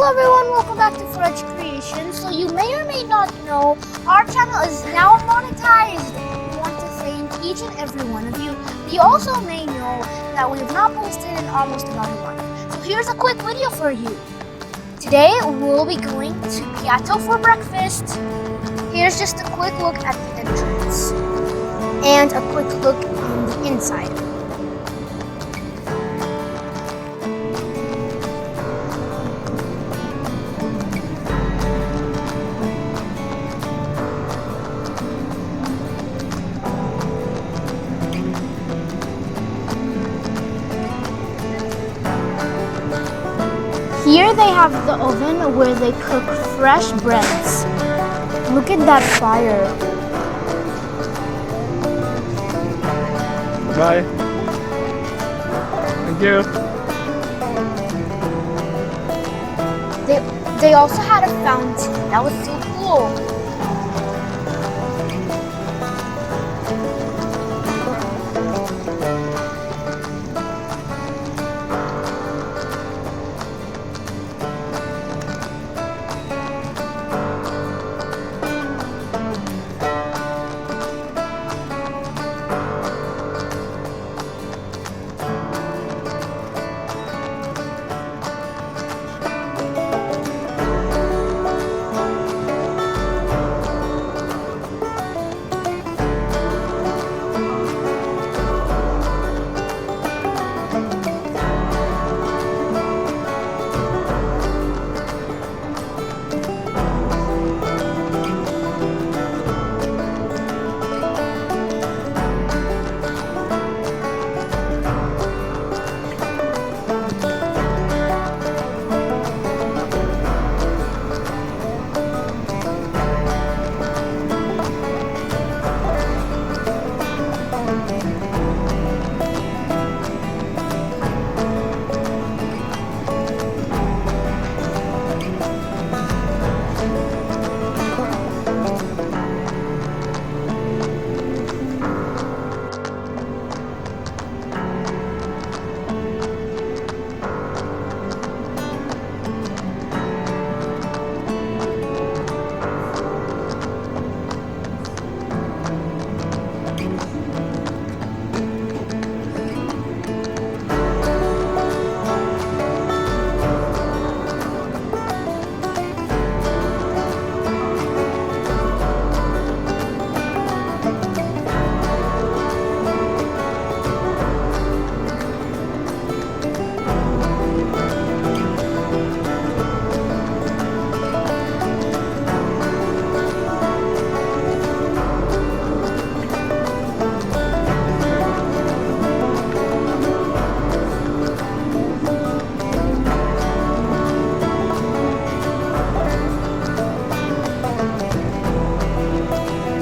Hello everyone, welcome back to 4HCreation. So you may or may not know, our channel is now monetized. We want to thank each and every one of you. But you also may know that we have not posted in almost about a month. So here's a quick video for you. Today we'll be going to Piatto for breakfast. Here's just a quick look at the entrance and a quick look in the inside. Here they have the oven where they cook fresh breads. Look at that fire. Bye. Thank you. They also had a fountain. That was so cool.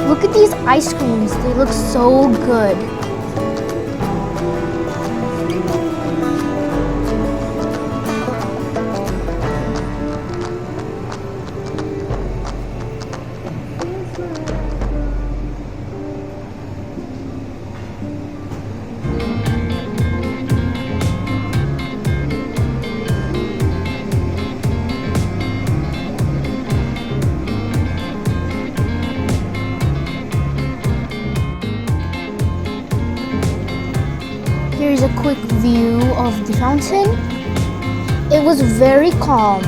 Look at these ice creams. They look so good. Here's a quick view of the fountain. It was very calm.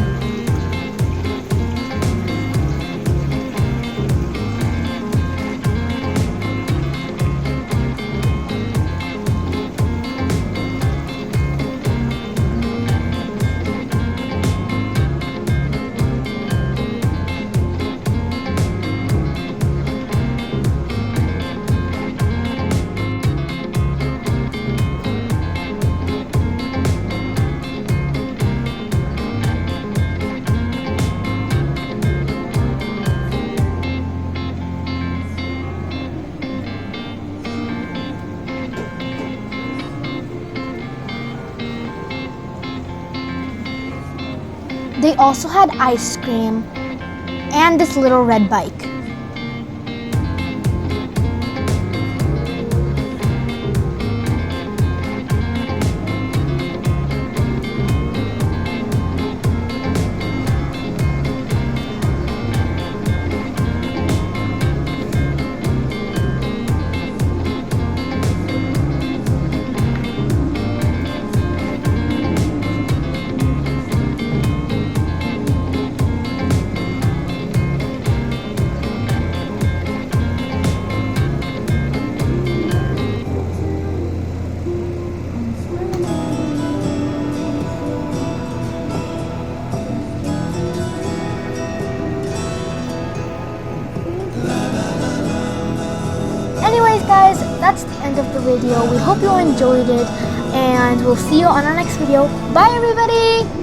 They also had ice cream and this little red bike. the video. We hope you enjoyed it, and we'll see you on our next video. Bye, everybody!